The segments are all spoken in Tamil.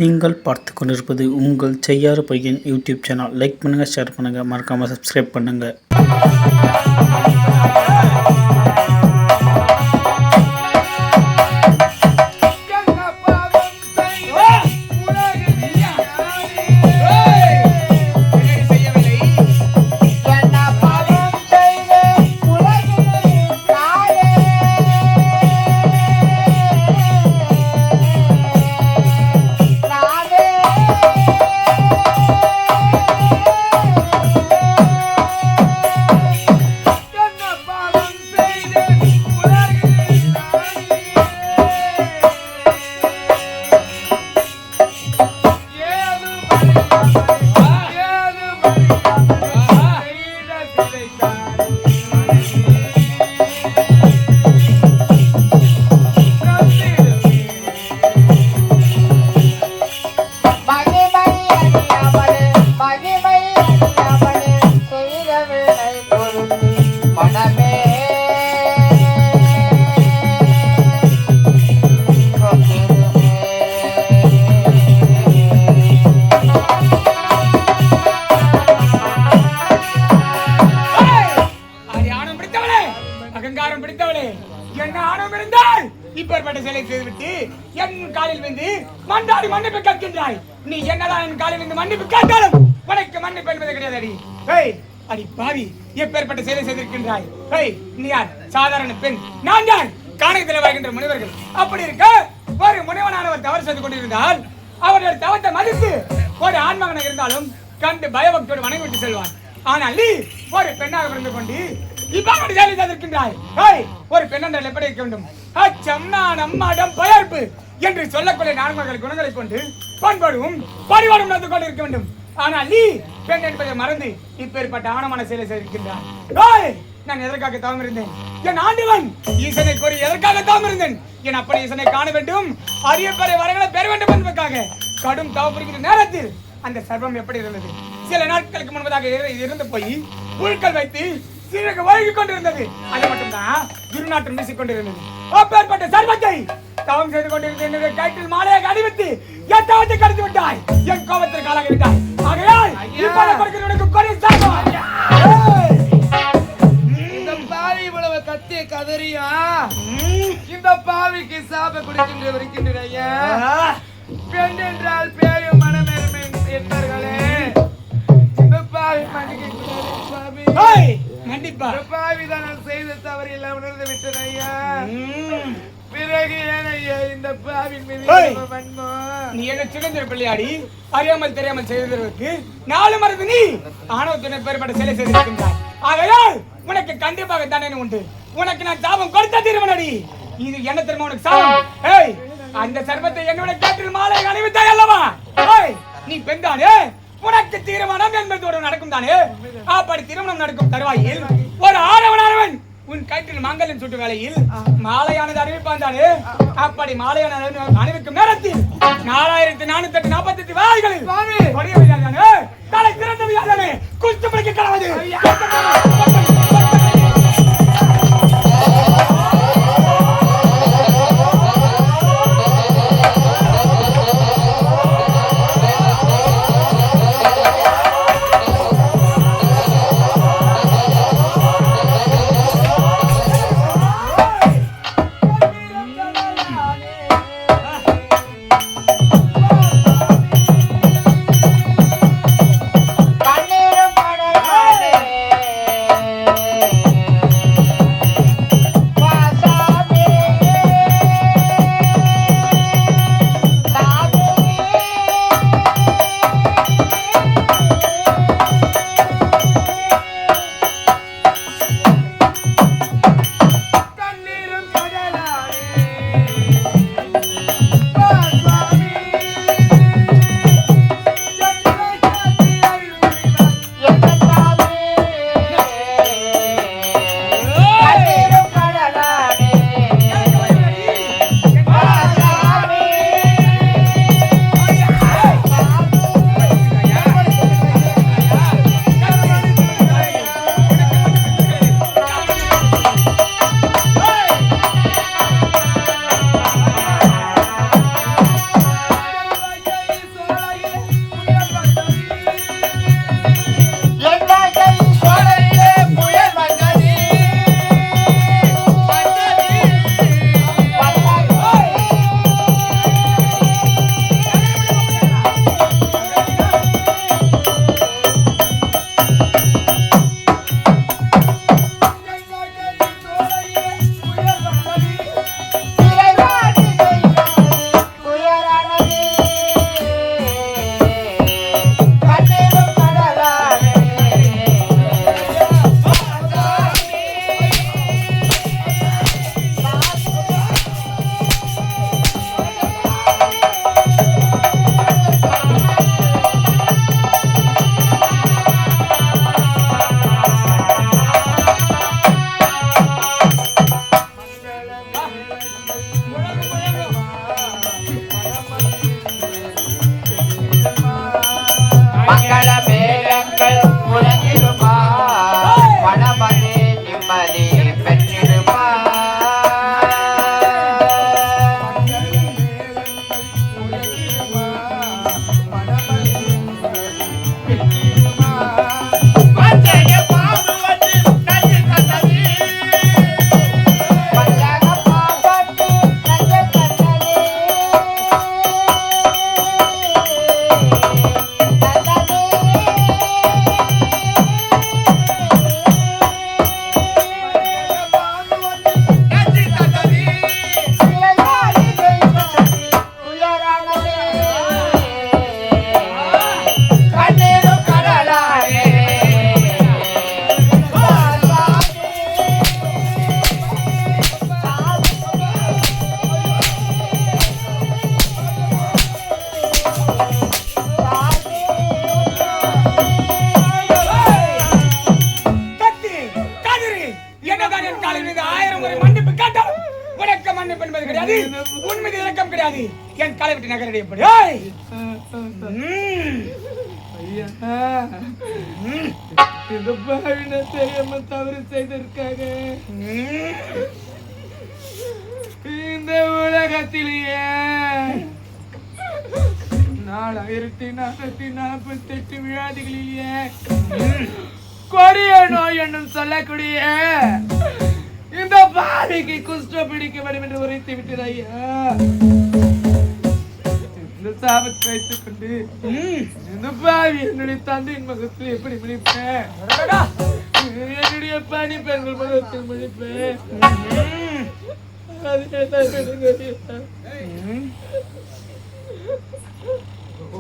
நீங்கள் பார்த்து கொண்டிருப்பது உங்கள் செய்யாறு பையன் யூடியூப் சேனல். லைக் பண்ணுங்கள், ஷேர் பண்ணுங்கள், மறக்காமல் சப்ஸ்கிரைப் பண்ணுங்கள். இப்பேற்பட்ட செயலை செய்துவிட்டு என் காலில் வந்து மண்டாடி மன்னிப்பு கேட்கின்றாய். நீ என்னதான் என் காலில் வந்து மன்னிப்பு கேட்டாலும் உனக்கு மன்னிப்பு என்பது கிடையாது. அடி அடி பாவி, எப்பேற்பட்ட செயலை செய்திருக்கின்றாய். நீ யார்? சாதாரண பெண். நான் யார்? காணகத்தில் வருகின்ற முனிவர்கள். அப்படி இருக்க ஒரு முனிவனானவர் தவறு செய்து கொண்டிருந்தால் அவருடைய தவத்தை மதித்து ஒரு ஆண்மகனாக இருந்தாலும் கண்டு பயபக்தியோடு வணங்கிவிட்டு செல்வான். ஆனால் நீ ஒரு பெண்ணாக இருந்து கொண்டு இப்படி செயலை செய்திருக்கின்றாய். ஒரு பெண்ணென்றால் எப்படி இருக்க வேண்டும்? அச்சம், நாணம், மடம், பயர்ப்பு என்று சொல்லக்கூடிய நான்கு குணங்களை கொண்டு பண்படுவும் பரிவாடும் நடந்து கொண்டு இருக்க வேண்டும். ஆனால் நீ பெண் என்பதை மறந்து இப்பேற்பட்ட ஆணவமான செயலை செய்திருக்கின்றாய். நான் எதற்காக தவம் இருந்தேன்? என் ஆண்டவன் ஈசனை கோரி எதற்காக தவம் இருந்தேன்? என் அப்படி ஈசனை காண வேண்டும், அரிய பெரிய வரங்களை பெற வேண்டும் என்பதற்காக கடும் தவம் புரிகிற நேரத்தில் அந்த சர்வம் எப்படி இருந்தது? சில நாட்களுக்கு முன்பதாக இருந்து போய் புழுக்கள் வைத்து சீரக வழங்கி கொண்டிருந்தது. அது மட்டும்தான் துர்நாற்றம் வீசிக் கொண்டிருந்தது. அப்பேற்பட்ட சர்வத்தை தவம் செய்து கொண்டிருந்த கயிற்றில் மாலையாக அணிவித்து என் தவத்தை கடத்தி விட்டாய். என் கோபத்திற்கு ஆளாகி விட்டாய். ஆகையால் இப்ப கொரிய சாபம். இந்த பாவி இவ்வளவு கத்திய கதறியா? இந்த பாவிக்கு சாப குடிக்கின்ற ஐயா. பெண் என்றால் பேயும் மனமேறும் என்பர்களே. இந்த பாவி கண்டிப்பா பாவிதான் செய்த தவறு எல்லாம் உணர்ந்து விட்டன ஐயா. பிறகு ஏன் ஐயா இந்த பாவின் மீது நீ என்ன சுதந்திர பிள்ளையாடி அறியாமல் தெரியாமல் செய்ததற்கு நாலு மருந்து நீ ஆணவத்தினை பெறப்பட்ட செயலை செய்திருக்கின்றாய். ஆகையால் உனக்கு கண்டிப்பாக தண்டனை உண்டு. உனக்கு நான் சாபம் கொடுத்த தீர்மானடி. இது என்ன தெரியுமா உனக்கு சாபம்? அந்த சர்வத்தை என்னோட காற்றில் மாலை அணிவித்தாய் அல்லவா? நீ பெண்தானே, உனக்கு தீர்மானம் என்பது நடக்கும் தானே. அப்படி திருமணம் நடக்கும் தருவாயில் ஒரு ஆடவனானவன் உன் கயிற்றில் மாங்கல்யம் சுட்டு வேளையில் மாலையானது அறிவிப்பான் தானே. அப்படி மாலையான அணிவிக்கும் நேரத்தில் 4448 வாய்களில் தலை திறந்தவையாதானே குளித்து பிடிக்க கடவுது. மங்கள மேளங்கள் முழங்கிடுமா மனமதி நிம்மதி பெற்றிடுமா உண்மைக்கு இறக்கம் கிடையாது. என் காலை விட்டு நகரடி எப்படி இந்த பாவின தெரியாம தவறு செய்திருக்காங்க. இந்த உலகத்திலேயே 4448 வியாதிகளிலேயே கொடிய நோய் என்னும் சொல்லக்கூடிய இந்த பாவிக்கு குஷ்டம் பிடிக்க வேண்டும் என்று உரைத்து விட்டது ஐயா. இந்த சாபத்தை வைத்துக் கொண்டு இந்த பாவி என்னுடைய தந்தையின் முகத்தில் எப்படி முடிப்பேன்? என்னுடைய பணி பெண்கள் முகத்தில் முடிப்பேன்.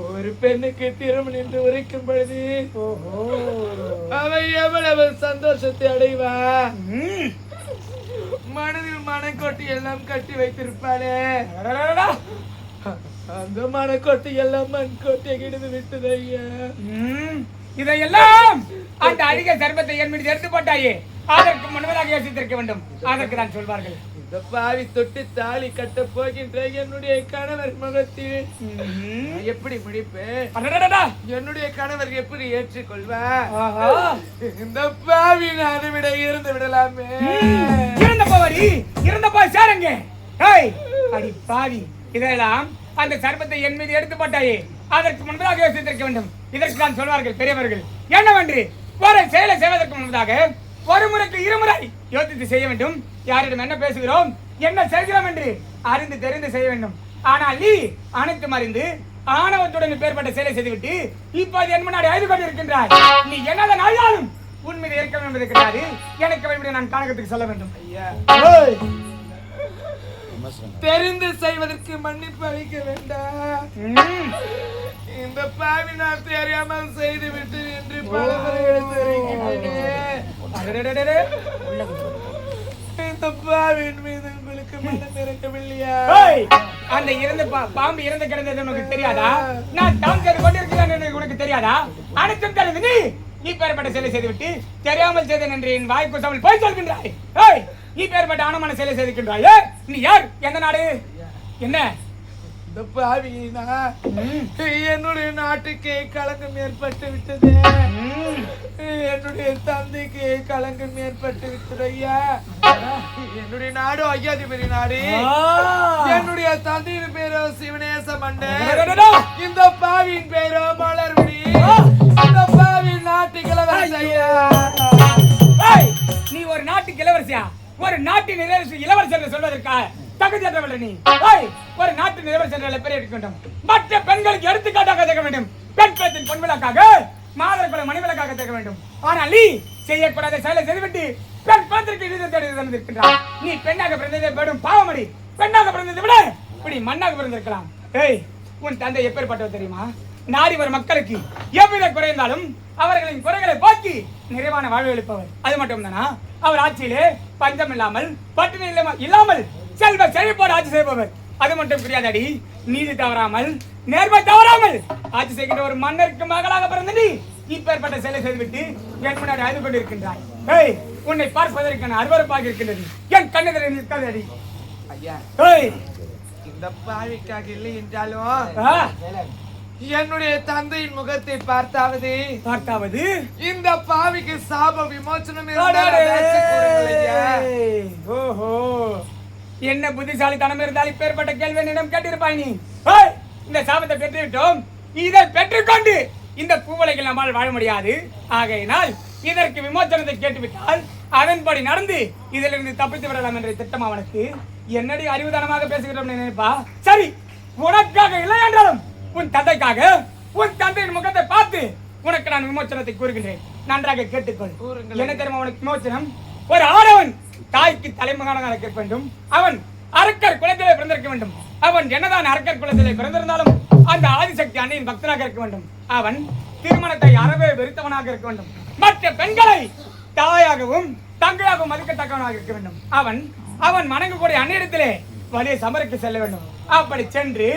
ஒரு பெண்ணுக்கு திருமணம் என்று உரைக்கும் பொழுது அவை எவ்வளவு சந்தோஷத்தை அடைவா. மனதில் மனக்கோட்டை எல்லாம் கட்டி வைத்திருப்பாளே, அந்த மனக்கோட்டை எல்லாம் மண்கோட்டை கிடந்து விட்டது ஐயா. இதையெல்லாம் அந்த அதிக சர்பத்தை என் மீது எடுத்து போட்டாயே, அதற்கு முன்னதாக யோசித்திருக்க வேண்டும். அதற்கு தான் சொல்வார்கள், இந்த பாவி தொட்டு தாலி கட்ட போகின்ற என்னுடைய கணவர் முகத்தில் எப்படி முடிப்பேன்? என்னுடைய கணவர் எப்படி ஏற்றுக்கொள்வா? இந்த பாவி நான் விட இருந்து விடலாமே. இருந்த போவடி இருந்த போய் சேருங்க. அடி பாவி, இதெல்லாம் அந்த சர்பத்தை என் மீது எடுத்து போட்டாயே, அதற்கு முன்பதாக யோசித்திருக்க வேண்டும். இதற்கு தான் சொல்வார்கள் பெரியவர்கள், என்னவென்று ஒரு செயலை செய்வதற்கு முன்பதாக ஒரு முறைக்கு இருமுறை யோசித்து செய்ய வேண்டும். யாரிடம் என்ன பேசுகிறோம், என்ன செய்கிறோம் என்று அறிந்து தெரிந்து செய்ய வேண்டும். ஆனால் நீ அனைத்து அறிந்து ஆணவத்துடன் பேர்பட்ட செயலை செய்துவிட்டு இப்போது என் முன்னாடி ஐந்து கொண்டு இருக்கின்றாய். நீ என்னதான் ஆயாலும் உன் மீது இருக்க வேண்டும் இருக்கிறாரு. எனக்கு வைவிட நான் காணகத்துக்கு சொல்ல வேண்டும். ஐயா, தெரிந்து செய்வதற்கு மன்னிப்பு அளிக்க வேண்டாம். இந்த பாவி நான் தெரியாமல் செய்து விட்டு என்று பல முறை எடுத்திருக்கிறேன். இந்த பாவின் மீது உங்களுக்கு மனம் இறக்கவில்லையா? அந்த இறந்த பாம்பு இறந்து கிடந்தது உனக்கு தெரியாதா? நான் தாம் செய்து கொண்டிருக்கிறேன் உனக்கு தெரியாதா? அனைத்தும் தெரிந்து நீ பேர்பட்ட செயலை செய்துவிட்டு தெரியாமல் செய்தேன் என்று என் வாய்ப்பு தமிழ் போய் சொல்கின்றாய். நீ பேர்பட்ட ஆணமான செயலை செய்திருக்கின்றாய். நீ யார், எந்த நாடு, என்ன? இந்த பாவியினா என்னுடைய நாட்டுக்கு களங்கம் ஏற்பட்டு விட்டது. என்னுடைய தந்தைக்கு களங்கம் ஏற்பட்டு விட்டது ஐயா. என்னுடைய நாடு ஐயாதிபதி நாடு. என்னுடைய தந்தையின் பேரோ சிவனேச மண்டல். இந்த பாவியின் பேரோ மலர்விழி. இந்த பாவியின் நாட்டு இளவரசி ஐயா. நீ ஒரு நாட்டுக்கு இளவரசியா? ஒரு நாட்டின் இளவரசி என்று சொல்வதற்கா தகுதியற்றவள் நீ? ஒரு நாட்டு இளவரசி என்ற பெயர் எடுக்க வேண்டும். மற்ற பெண்களுக்கு எடுத்துக்காட்டாக தேக்க வேண்டும். பெண் குலத்தின் பொன்விளக்காக, மாதர் குல மணிவிளக்காக தேக்க வேண்டும். ஆனால் நீ செய்யக்கூடாத செயலை செய்துவிட்டு பெண் குலத்திற்கு இழிவு தேடி தந்திருக்கின்றாய். நீ பெண்ணாக பிறந்ததை பெரும் பாவமடி. பெண்ணாக பிறந்ததை விட இப்படி மண்ணாக பிறந்திருக்கலாம். உன் தந்தை எப்பேற்பட்டவர் தெரியுமா? நாடி வரும் மக்களுக்கு எவ்வித குறைந்தாலும் அவர்களின் குறைகளை போக்கி நிறைவான வாழ்வு அளிப்பவர். அது மட்டும் தானா? அவர் ஆட்சியிலே பஞ்சம் இல்லாமல் பட்டினி இல்லாமல் செல்வ செழிப்போடு ஆட்சி செய்பவர். அது மட்டும் கிடையாதடி, நீதி தவறாமல் நேர்மை தவறாமல் ஆட்சி செய்கின்ற ஒரு மன்னருக்கு மகளாக பிறந்த நீ இப்பேற்பட்ட செயலை செய்துவிட்டு என் முன்னாடி அழுது கொண்டிருக்கின்றாய். உன்னை பார்ப்பதற்கு அருவருப்பாக இருக்கின்றது. என் கண்ணெதிரை நிற்காதடி. ஐயா, இந்த பாவிக்காக இல்லை என்றாலும் என்னுடைய தந்தையின் முகத்தை பார்த்தாவது இந்த பாவிக்கு சாப விமோசனம் ஓஹோ, என்ன புத்திசாலித்தனம் இருந்தால் இப்பேற்பட்ட கேள்வி என்னிடம் கேட்டிருப்பாய் நீ. இந்த சாபத்தை பெற்றுவிட்டோம், இதை பெற்றுக்கொண்டு இந்த பூவலைகள் நம்மால் வாழ முடியாது. ஆகையினால் இதற்கு விமோசனத்தை கேட்டுவிட்டால் அதன்படி நடந்து இதிலிருந்து தப்பித்து விடலாம் என்ற திட்டம் அவனுக்கு. என்னடி அறிவுதானமாக பேசுகிறோம் நினைப்பா? சரி, உனக்காக இல்லை என்றாலும் உன் தந்தைக்காக உன் தந்தையின் முகத்தை பார்த்து உனக்கு நான் விமோசனத்தை கூறுகின்றேன். நன்றாக கேட்டுக்கொள். என்ன தெரியுமா உனக்கு விமோசனம்? ஒரு ஆடவன் தாய்க்கு தலைமகனாக இருக்க வேண்டும். அவன் அரக்கர் குலத்திலே பிறந்திருக்க வேண்டும். அவன் என்னதான் அரக்கர் குலத்திலே பிறந்திருந்தாலும் அந்த ஆதிசக்தி அன்னையின் பக்தனாக இருக்க வேண்டும். அவன் திருமணத்தை அறவே வெறுத்தவனாக இருக்க வேண்டும். மற்ற பெண்களை தாயாகவும் தங்கையாகவும் மதிக்கத்தக்கவனாக இருக்க வேண்டும். அவன் வணங்கக்கூடிய அன்னையிடத்திலே வலிய சமருக்கு செல்ல வேண்டும். அப்படி சென்று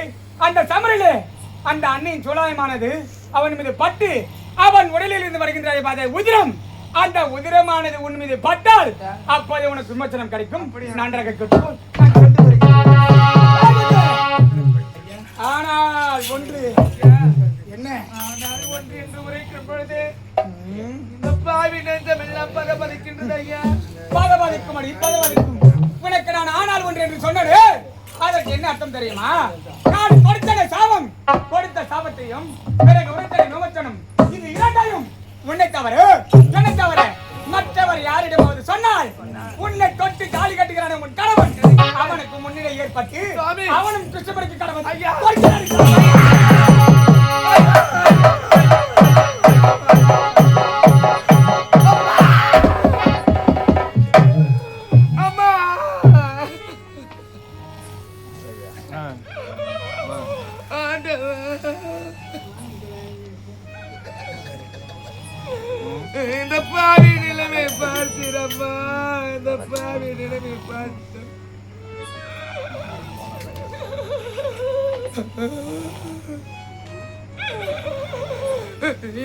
அந்த சமரிலே அந்த அன்னையின் சூலாயமானது அவன் மீது பட்டு அவன் உடலில் இருந்து வருகின்ற உதிரம், அந்த உதிரமானது உன் மீது பட்டால் அப்போது உனக்கு விமோசனம் கிடைக்கும். நன்றாக கேட்டு. ஆனால் ஒன்று என்ன? ஆனால் ஒன்று என்று உரைக்கும் பொழுது இந்த பாவி நெஞ்சம் எல்லாம் பதபதிக்கின்றது ஐயா. பதபதிக்கும் அடி பதபதிக்கும். உனக்கு நான் ஆனால் ஒன்று என்று சொன்னது அதற்கு என்ன அர்த்தம் தெரியுமா? நான் கொடுத்த சாபத்தையும் பிறகு உரைத்த விமோசனம், இது இரண்டையும் உன்னை தவிர என்னை தவிர மற்றவர் யாரிடமாவது சொன்னால் உன்னை தொட்டு தாலி கட்டுகிறான உன் கணவன், அவனுக்கு முன்னிலை ஏற்பட்டு அவனும் கிருஷ்ணபுரிக்கு கணவன். இந்த பாவி நிலைமை பார்த்தீரம்மா, இந்த பாவி நிலைமை பார்த்து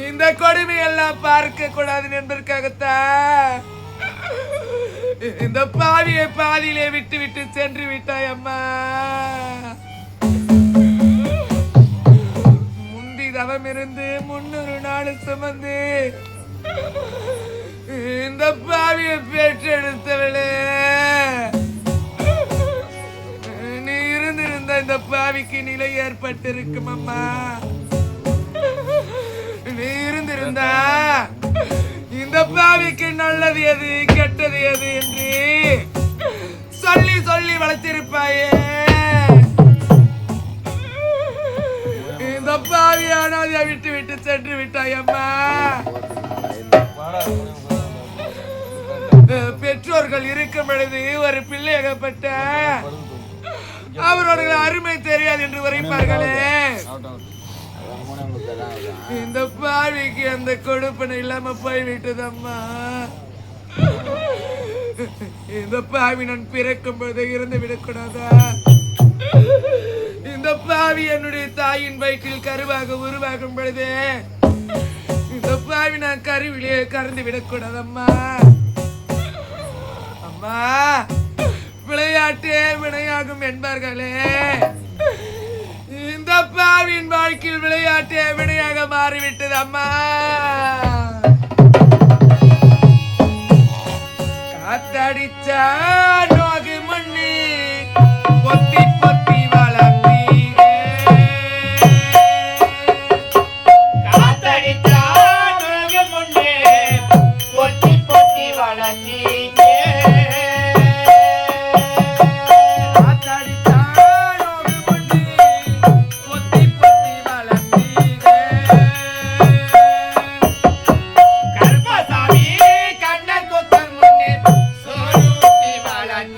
இந்த கொடுமை எல்லாம் பார்க்க கூடாது என்பதற்காகத்தான் இந்த பாவியை பாதியிலே விட்டு விட்டு சென்று விட்டாய் அம்மா. முந்தி தவம் இருந்து 300 நாள் சுமந்து இந்த பாவியை பெற்றெடுத்தவளே, நீ இருந்திருந்த இந்த பாவிக்கு நிலை ஏற்பட்டிருக்கும் அம்மா. நீ இருந்திருந்தா இந்த பாவிக்கு நல்லது எது கெட்டது எது என்று சொல்லி சொல்லி வளர்த்திருப்பாயே. இந்த பாவியானதை விட்டு விட்டு சென்று விட்டாய் அம்மா. பெற்றோர்கள் இருக்கும் பொழுது ஒரு பிள்ளை அகப்பட்ட அவரோட அருமை தெரியாது என்று உரைப்பார்களே. இந்த பாவிக்கு அந்த கொடுப்பனை இல்லாம போய்விட்டதம்மா. இந்த பாவி நான் பிறக்கும் பொழுது இருந்து விடக்கூடாதா? இந்த பாவி என்னுடைய தாயின் வயிற்றில் கருவாக உருவாகும் பொழுது இந்த பாவி நான் கருவிலே கறந்து விடக்கூடாதம்மா. அம்மா, விளையாட்டே வினையாகும் என்பார்களே, இந்த பாவின் வாழ்க்கையில் விளையாட்டே வினையாக மாறிவிட்டது அம்மா. காத்தடிச்சா நோகு மண்ணி பொத்தி பொத்தி வளர்த்தீங்க. காத்தடிச்சா நோகு மண்ணி பொத்தி பொத்தி வளர்த்தீங்க. கருப்பசாமி கண்ண கொத்தன் முன்னே சோறுட்டி வளர்த்தீங்க.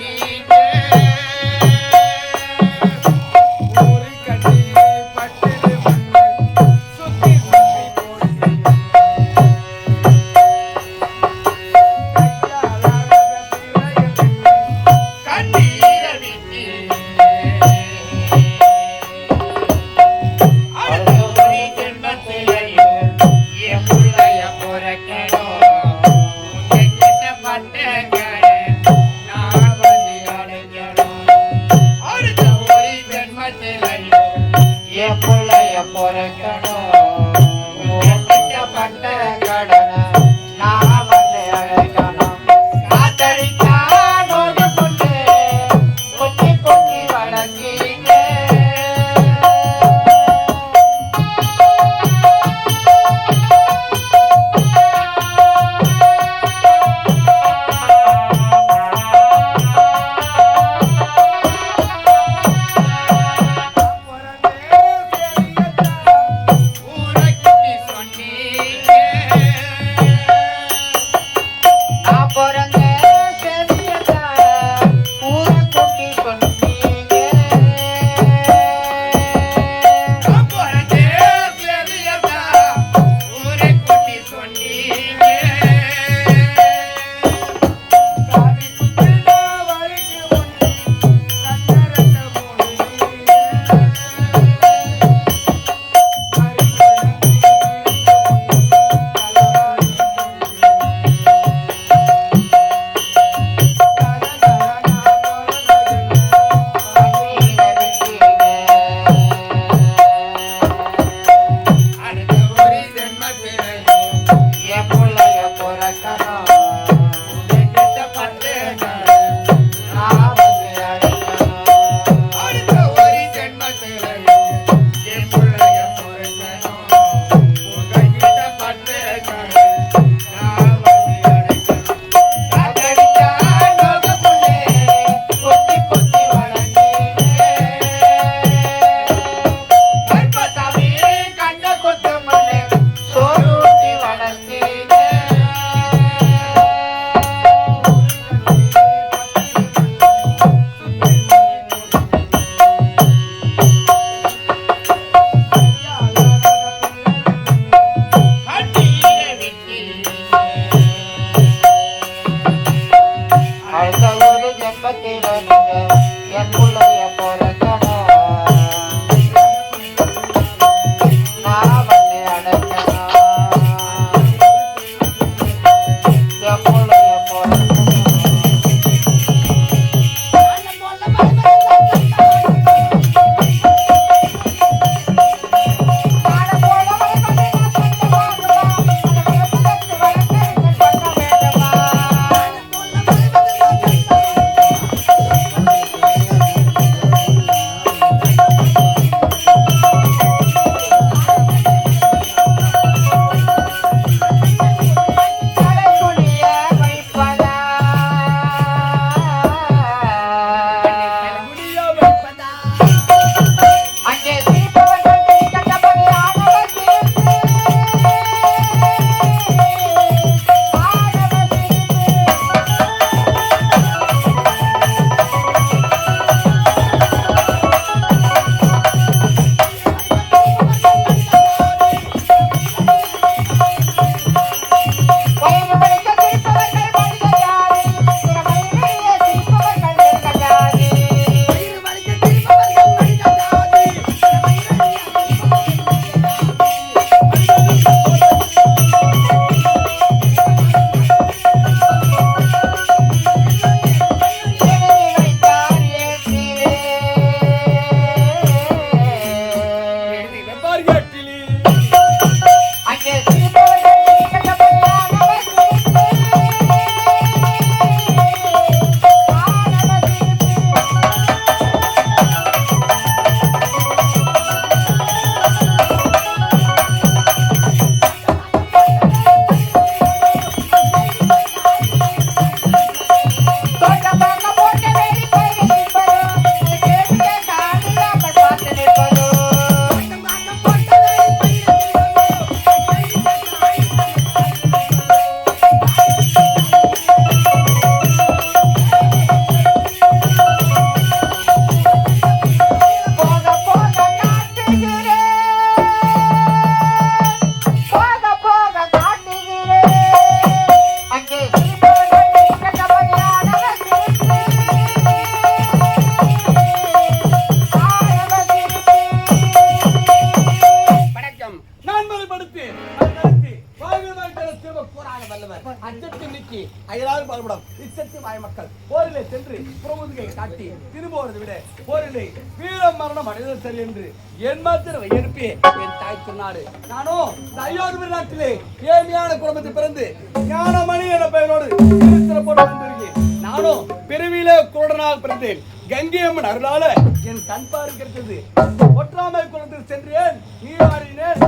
பொறுக்கணும் பட்ட கடனை நான் வந்து அழைக்கணும் காத்தடிச்சா நோய் கொண்டு கொத்தி கொத்தி வளர்த்தீங்க வாழ்வதை விட போரில்லை வீர மரணம் அடைதல் சரி என்று என் மாத்திரம் எழுப்பி என் தாய் சொன்னாரு. நானும் அயோத்தி நாட்டிலே ஏழ்மையான குடும்பத்தில் பிறந்து ஞானமணி என்ற பெயரோடு போட்டு வந்திருக்கேன். நானும் பிறவியிலே குருடனாக பிறந்தேன். கங்கை அம்மன் அருளால என் கண் பார்வை கிடைத்தது. ஒற்றாமை குளத்தில் சென்றேன், நீராடினேன்,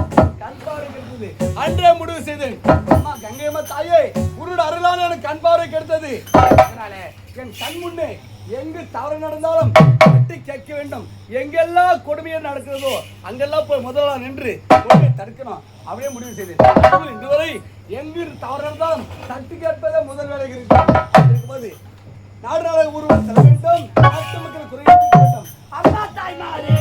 கண் பார்வை கிடைத்தது. அன்றே முடிவு செய்தேன், அம்மா கங்கை அம்மா தாயே, உன்னோட அருளால எனக்கு கண் பார்வை கிடைத்தது. அதனால என் கண் முன்னே எங்கு தவறு நடந்தாலும் தட்டி கேட்க வேண்டும். எங்கெல்லாம் கொடுமையை நடக்கிறதோ அங்கெல்லாம் போய் முதல்ல நின்று கொடுமையை தடுக்கணும். அப்படியே முடிவு செய்தேன். இன்று வரை எங்கு தவறு நடந்தாலும் தட்டி கேட்பதே முதல் வேலை இருக்கும்போது நாடாள உருவம் செல்ல வேண்டும். நாட்டு மக்கள் குறைக்க வேண்டும். அம்மா தாய்மாரே,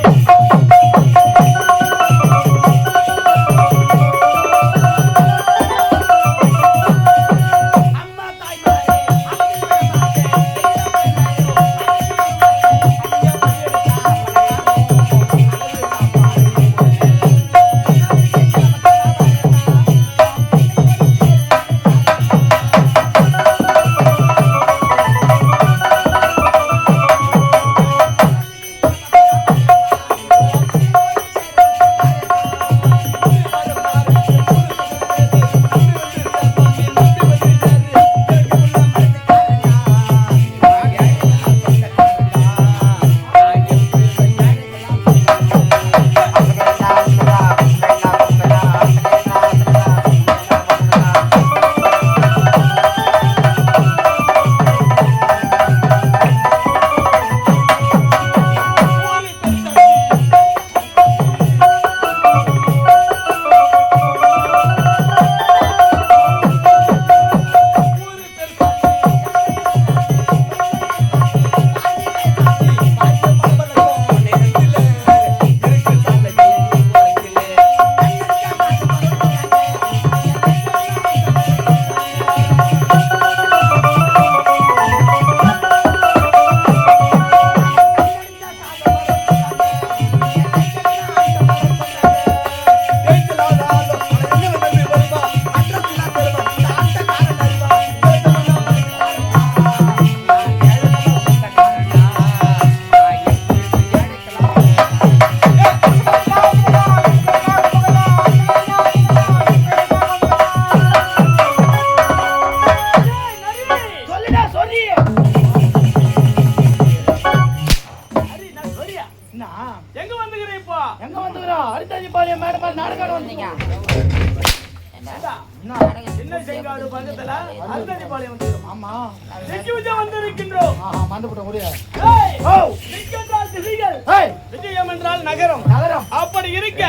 அப்படி இருக்க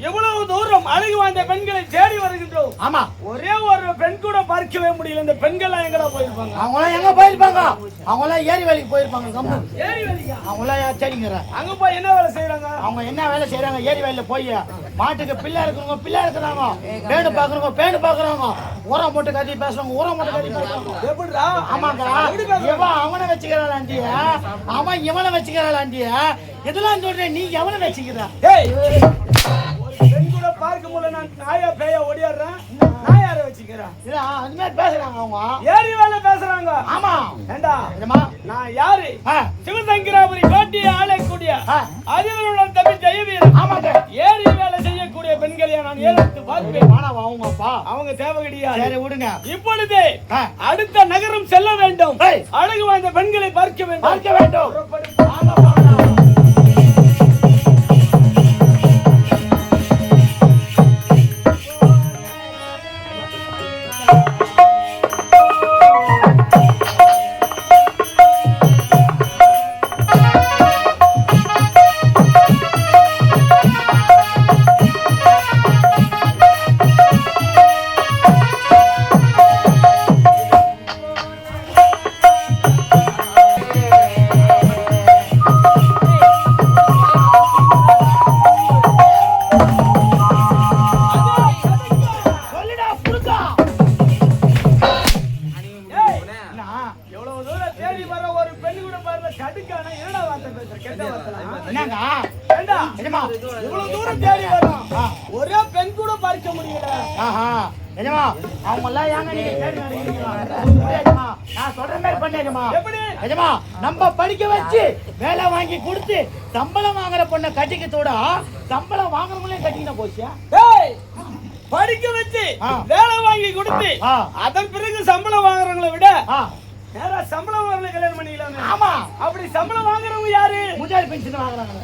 எவ்வளவு தூரம் அழகு வாய்ந்த பெண்களை தேடி வருகின்றோம். ஆமா, ஒரே ஒரு பெண் கூட பார்க்கவே முடியல. இந்த பெண்கள் எங்கடா போயிருப்பாங்க? அவங்க எங்க போயிருப்பாங்க? அவங்க ஏரி வேலைக்கு போயிருப்பாங்க. ஏரி வேலைக்கா? அவங்க சரிங்க. அங்க போய் என்ன வேலை செய்யறாங்க? அவங்க என்ன வேலை செய்யறாங்க? ஏரி வேலையில போய் மாட்டுக்கு பிள்ளை இருக்கிறவங்க பிள்ளை இருக்கிறாங்க, பேடு பாக்குறவங்க பேடு பாக்குறாங்க, ஊரம் போட்டு கட்டி பேசுறாங்க, ஊரம் போட்டு கட்டி பேசுறாங்க. எப்படிடா? ஆமாங்க, இவன் அவனை வச்சுக்கிறாளாண்டிய, அவன் இவனை வச்சுக்கிறாளாண்டிய. இதெல்லாம் சொல்றேன், நீ எவனை வச்சுக்கிறா? பெண் கூட பார்க்க முடியல, நான் நாயா பேயா ஓடியாடுறேன். நான் யாரை வச்சுக்கிறேன்? அது மாதிரி பேசுறாங்க. அவங்க ஏரி வேலை பேசுறாங்க. ஆமா, ஏண்டா நான் யாரு? சிவசங்கராபுரி கோட்டையை ஆளக்கூடிய அதிபருடன் தம்பி ஜெயவீரன். ஆமாங்க, ஏரி வேலை செய்யக்கூடிய பெண்களையா நான் ஏறெடுத்து பார்ப்பேன். அவங்க அப்பா அவங்க தேவை கிடையாது. சரி விடுங்க. இப்பொழுது அடுத்த நகரம் செல்ல வேண்டும். அழகு வாய்ந்த பெண்களை பார்க்க வேண்டும். பார்க்க வேண்டும். எஜமா அவங்க எல்லாம் ஏங்க நீங்க தேடி வரீங்களா? எஜமா நான் சொல்ற மாதிரி பண்ணு எஜமா. எப்படி? எஜமா நம்ம படிக்க வச்சு வேலை வாங்கி கொடுத்து சம்பளம் வாங்குற பொண்ணை கட்டிக்கத்தோட சம்பளம் வாங்குறவங்களையும் கட்டிக்கிட்ட போச்சியா? டேய், படிக்க வச்சு ஆ. வேலை வாங்கி கொடுத்து ஆ. அதன் பிறகு சம்பளம் வாங்குறவங்களை விட ஆ, நேரா சம்பளம் வாங்கல கல்யாணம் பண்ணிக்கலாம். ஆமா அப்படி சம்பளம் வாங்குறவங்க யாரு? முஜாரி பென்ஷன் வாங்குறாங்க.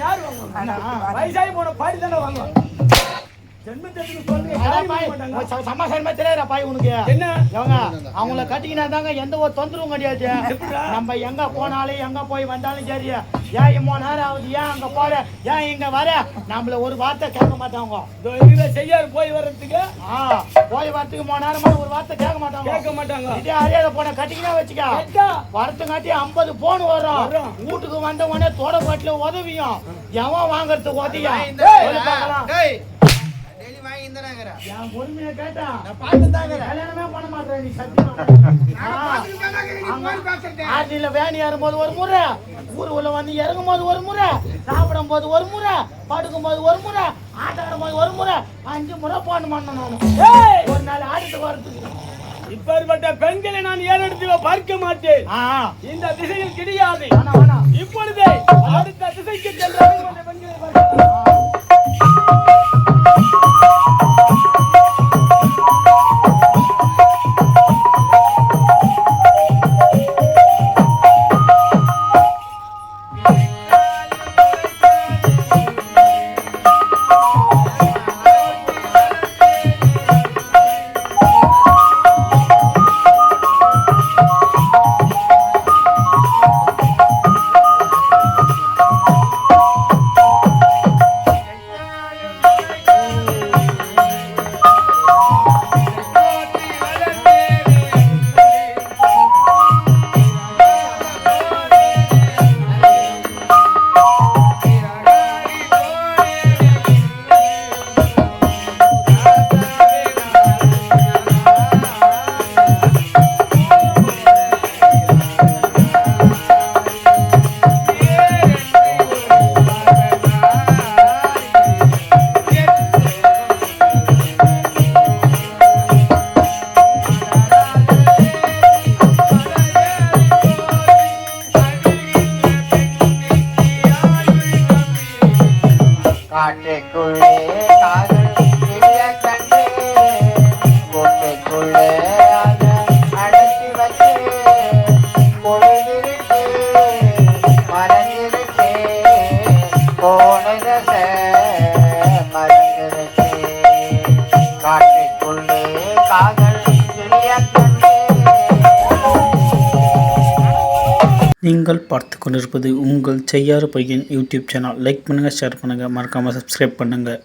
யாரு வாங்குவாங்க? வயசாகி போன பாடி தானே வாங்குவாங்க. ஜென்மத்துக்கு சொல்றீங்க, அதான் யாரும் பாய், வாங்க மாட்டாங்க. சமாசாரமா தெரியாதா பாய் உனக்கு? என்ன? இவங்க அவங்கள கட்டிக்கினா தாங்க எந்த ஒரு தொந்தரவும் கிடையாது. நம்ம எங்க போனாலும் எங்க போய் வந்தாலும் சரி, ஏன் இம்மோ நேரம் ஆகுது, ஏன் அங்க போற, ஏன் இங்க வர, நம்மள ஒரு வார்த்தை கேட்க மாட்டாங்க. இதோ இதுல செய்யாரு போய் வர்றதுக்கு போய் வரத்துக்கு மோ நேரமா ஒரு வார்த்தை கேட்க மாட்டாங்க. கேட்க மாட்டாங்க. இதே அறியாத போன கட்டிக்கினா வச்சுக்க, கேட்டா வரத்துக்காட்டி 50 போன் வரும். வரும். வீட்டுக்கு வந்த உடனே தோட பாட்டில உதவியும் எவன் வாங்கறதுக்கு உதவியும் பார்க்கலாம். என் பொறுமையை கேட்டா கல்யாணமே பண்ண மாட்டேன் நீ சத்தியம். ஆட்டில வேன் ஏறும்போது ஒரு முறை, ஊருக்குள்ள வந்து இறங்கும் போது ஒரு முறை, சாப்பிடும் போது ஒரு முறை, படுக்கும் போது ஒரு முறை, ஆட்டாடும் போது ஒரு முறை, 5 முறை போன் பண்ண நானு. ஒரு நாள் ஆடிட்டு வரதுக்கு இப்பேற்பட்ட பெண்களை நான் ஏறெடுத்து பார்க்க மாட்டேன். இந்த திசையில் கிடையாது. வேணாம். இப்பொழுதே அடுத்த திசைக்கு செல்றாங்க அந்த பெண்களை பார்க்கலாம். காட்டுக்குள்ளே காதல் கிளிய கண்டு கோட்டைக்குள்ளே அதை அடைச்சி வச்சு பொழுதிருச்சு மறந்திருச்சு போனத மறந்திருச்சு காட்டுக்குள்ளே காதல் கிளிய கண்டு. நீங்கள் பார்த்து கொண்டிருப்பது உங்கள் செய்யாறு பையன் யூடியூப் சேனல். லைக் பண்ணுங்கள், ஷேர் பண்ணுங்கள், மறக்காமல் சப்ஸ்கிரைப் பண்ணுங்கள்.